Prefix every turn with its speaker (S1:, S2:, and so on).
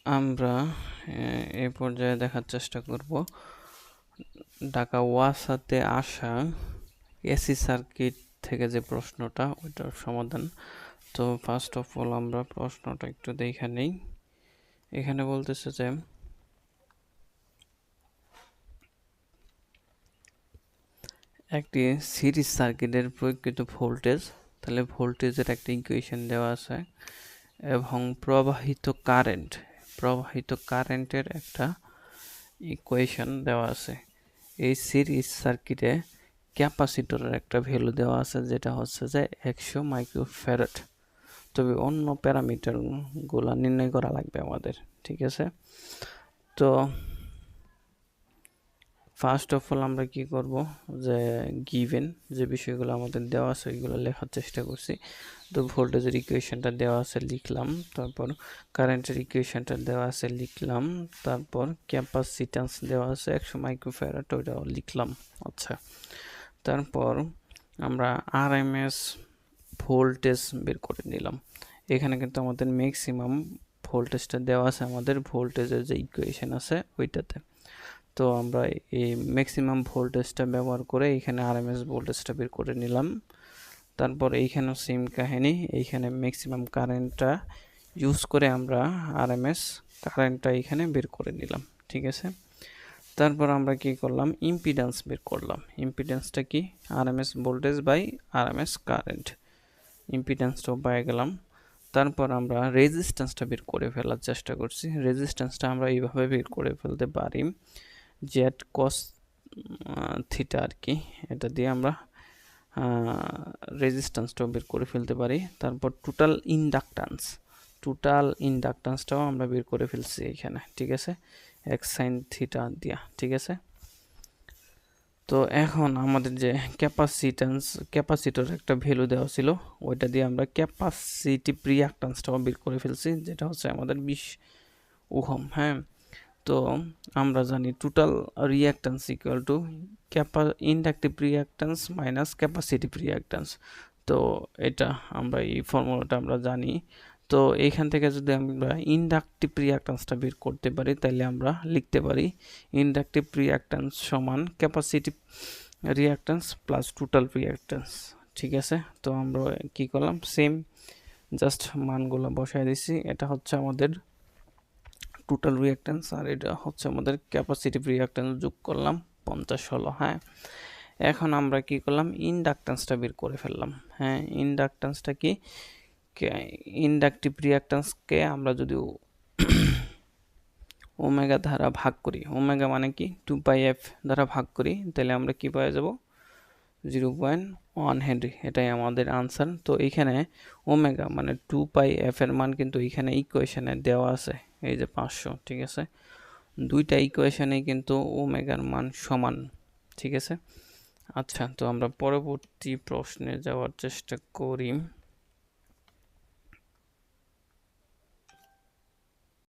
S1: আমরা এই পর্যায়ে দেখার চেষ্টা করব ঢাকা ওয়াসাতে আসা এসি সার্কিট থেকে যে প্রশ্নটা ওইটার সমাধান। তো ফার্স্ট অফ অল আমরা প্রশ্নটা একটু দেখে নেই। এখানে বলতেছে যে একটি সিরিজ সার্কিটের প্রয়োগকৃত ভোল্টেজ, তাহলে ভোল্টেজের একটা ইকুয়েশন দেওয়া আছে এবং প্রবাহিত কারেন্টের একটা ইকুয়েশন দেওয়া আছে। এই সিরিজ সার্কিটে ক্যাপাসিটরের একটা ভ্যালু দেওয়া আছে যেটা হচ্ছে যে 100 মাইক্রোফ্যারাড। তবে অন্য প্যারামিটারগুলো নির্ণয় করা লাগবে আমাদের, ঠিক আছে? তো ফার্স্ট অফ অল আমরা কি করব, যে গিভেন যে বিষয়গুলো আমাদের দেওয়া আছে ওইগুলো লেখার চেষ্টা করছি। তো ভোল্টেজের ইকুয়েশনটা দেওয়া আছে লিখলাম, তারপর কারেন্টের ইকুয়েশনটা দেওয়া আছে লিখলাম, তারপর ক্যাপাসিট্যান্স দেওয়া আছে 100 মাইক্রোফ্যারাড ওইটাও লিখলাম। আচ্ছা, তারপর আমরা আরএমএস ভোল্টেজ বের করে নিলাম। এখানে কিন্তু আমাদের ম্যাক্সিমাম ভোল্টেজটা দেওয়া আছে আমাদের ভোল্টেজের যে ইকুয়েশন আছে ওইটাতে। তো আমরা এই ম্যাক্সিমাম ভোল্টেজটা ব্যবহার করে এখানে আরএমএস ভোল্টেজটা বের করে নিলাম। তারপর এইখানেও সেম কাহিনী, এইখানে ম্যাক্সিমাম কারেন্টটা ইউজ করে আমরা আরএমএস কারেন্টটা এখানে বের করে নিলাম, ঠিক আছে? তারপর আমরা কি করলাম, ইম্পিডেন্স বের করলাম। ইম্পিডেন্সটা কি, RMS voltage by RMS current, ইম্পিডেন্সটাও পেয়ে গেলাম। তারপর আমরা রেজিস্ট্যান্সটা বের করে ফেলার চেষ্টা করছি। রেজিস্ট্যান্সটা আমরা এইভাবে বের করে ফেলতে পারি, জেড কস থিটা আর কি, এটা দিয়ে আমরা রেজিস্ট্যান্সটাও বের করে ফেলতে পারি। তারপর টোটাল ইন্ডাকট্যান্সটাও আমরা বের করে ফেলছি এখানে, ঠিক আছে, এক্স সাইন থিটা দিয়া, ঠিক আছে? তো এখন আমাদের যে ক্যাপাসিটর একটা ভ্যালু দেওয়া ছিল ওইটা দিয়ে আমরা ক্যাপাসিটিভ রিঅ্যাক্ট্যান্সটাও বের করে ফেলছি, যেটা হচ্ছে আমাদের 20 ওহম। হ্যাঁ, তো আমরা জানি total reactance equal to inductive reactance minus capacitive reactance. তো এটা আমরা এই ফর্মুলাটা আমরা জানি। তো এইখান থেকে যদি আমরা ইন্ডাকটিভ রিঅ্যাক্ট্যান্সটা বের করতে পারি তাহলে আমরা লিখতে পারি ইন্ডাকটিভ রিঅ্যাক্ট্যান্স সমান capacitive reactance plus total reactance, ঠিক আছে? তো আমরা কি করলাম, সেম জাস্ট মানগুলো বসায় দিছি। এটা হচ্ছে আমাদের টোটাল রিঅ্যাক্ট্যান্স আর এটা হচ্ছে আমাদের ক্যাপাসিটিভ রিঅ্যাক্ট্যান্স, যোগ করলাম 50 হলো। হ্যাঁ, এখন আমরা কি করলাম, ইন্ডাকট্যান্সটা বের করে ফেললাম। হ্যাঁ, ইন্ডাকট্যান্সটা কি, ইন্ডাকটিভ রিঅ্যাক্ট্যান্সকে আমরা যদি ওমেগা দ্বারা ভাগ করি, ওমেগা মানে কি 2πf দ্বারা ভাগ করি, তাহলে আমরা কি পেয়ে যাব, 0.1 হেনরি। এটাই আমাদের আনসার। তো এইখানে ওমেগা মানে 2πf এর মান কিন্তু এইখানে ইকুয়েশনে দেওয়া আছে, এই যে 500, ঠিক আছে? দুইটা ইকুয়েশনে কিন্তু ওমেগার মান সমান, ঠিক আছে? আচ্ছা, তো আমরা পরবর্তী প্রশ্নে যাওয়ার চেষ্টা করি।